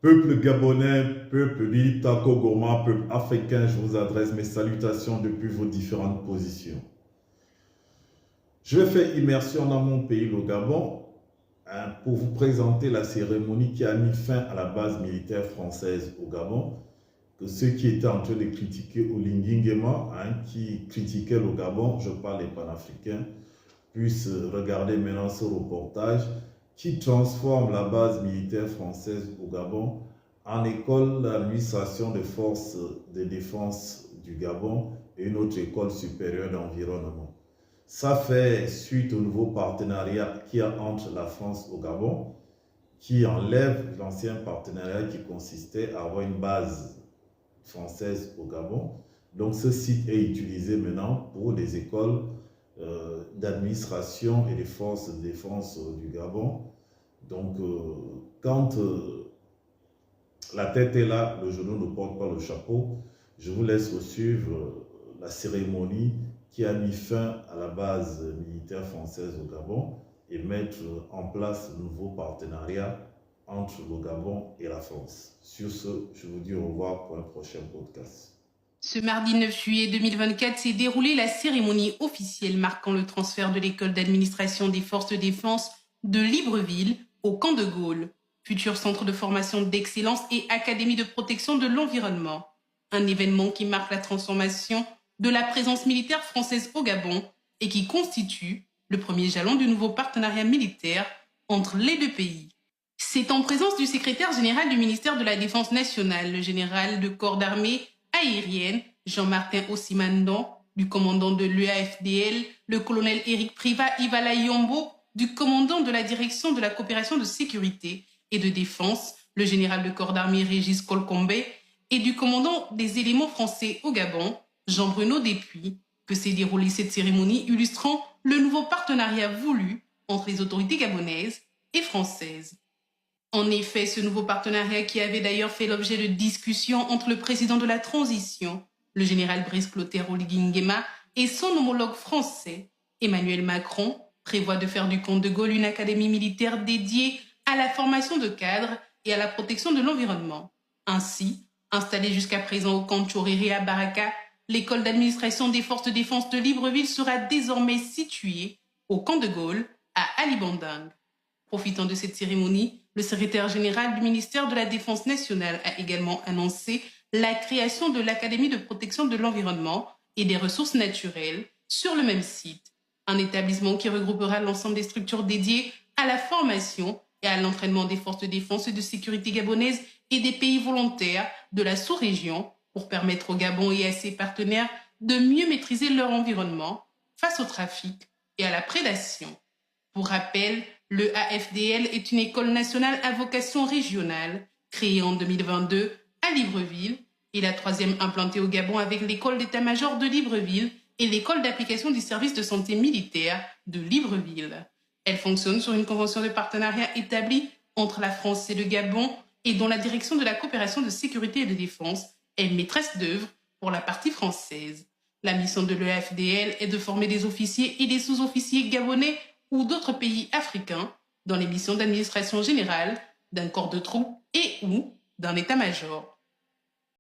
Peuple gabonais, peuple Bilitako Goma, peuple africain, je vous adresse mes salutations depuis vos différentes positions. Je vais faire immersion dans mon pays, le Gabon, pour vous présenter la cérémonie qui a mis fin à la base militaire française au Gabon, que ceux qui étaient en train de critiquer Olinguingema, qui critiquaient le Gabon, je parle des panafricains, puissent regarder maintenant ce reportage qui transforme la base militaire française au Gabon en école d'administration des forces de défense du Gabon et une autre école supérieure d'environnement. Ça fait suite au nouveau partenariat qu'il y a entre la France au Gabon, qui enlève l'ancien partenariat qui consistait à avoir une base française au Gabon. Donc ce site est utilisé maintenant pour des écoles d'administration et des forces de défense du Gabon. Donc, quand la tête est là, le genou ne porte pas le chapeau. Je vous laisse suivre la cérémonie qui a mis fin à la base militaire française au Gabon et mettre en place un nouveau partenariat entre le Gabon et la France. Sur ce, je vous dis au revoir pour un prochain podcast. Ce mardi 9 juillet 2024 s'est déroulée la cérémonie officielle marquant le transfert de l'école d'administration des forces de défense de Libreville au camp de Gaulle, futur centre de formation d'excellence et académie de protection de l'environnement. Un événement qui marque la transformation de la présence militaire française au Gabon et qui constitue le premier jalon du nouveau partenariat militaire entre les deux pays. C'est en présence du secrétaire général du ministère de la Défense nationale, le général de corps d'armée aérienne Jean-Martin Ossimandon, du commandant de l'EAFDL, le colonel Éric Privat Ivala Yombo, du commandant de la direction de la coopération de sécurité et de défense, le général de corps d'armée Régis Kolkombe, et du commandant des éléments français au Gabon, Jean-Bruno Despuis, que s'est déroulée cette cérémonie illustrant le nouveau partenariat voulu entre les autorités gabonaises et françaises. En effet, ce nouveau partenariat qui avait d'ailleurs fait l'objet de discussions entre le président de la transition, le général Brice Clotaire Oligui-Nguema, et son homologue français, Emmanuel Macron, prévoit de faire du camp de Gaulle une académie militaire dédiée à la formation de cadres et à la protection de l'environnement. Ainsi, installée jusqu'à présent au camp de Tchoréré à Baraka, l'école d'administration des forces de défense de Libreville sera désormais située au camp de Gaulle à Alibandang. Profitant de cette cérémonie, le secrétaire général du ministère de la Défense nationale a également annoncé la création de l'Académie de protection de l'environnement et des ressources naturelles sur le même site, un établissement qui regroupera l'ensemble des structures dédiées à la formation et à l'entraînement des forces de défense et de sécurité gabonaises et des pays volontaires de la sous-région pour permettre au Gabon et à ses partenaires de mieux maîtriser leur environnement face au trafic et à la prédation. Pour rappel, le AFDL est une école nationale à vocation régionale, créée en 2022 à Libreville, et la troisième implantée au Gabon avec l'école d'état-major de Libreville et l'école d'application du service de santé militaire de Libreville. Elle fonctionne sur une convention de partenariat établie entre la France et le Gabon et dont la direction de la coopération de sécurité et de défense est maîtresse d'œuvre pour la partie française. La mission de l'EAFDL est de former des officiers et des sous-officiers gabonais ou d'autres pays africains dans les missions d'administration générale, d'un corps de troupes et ou d'un état-major.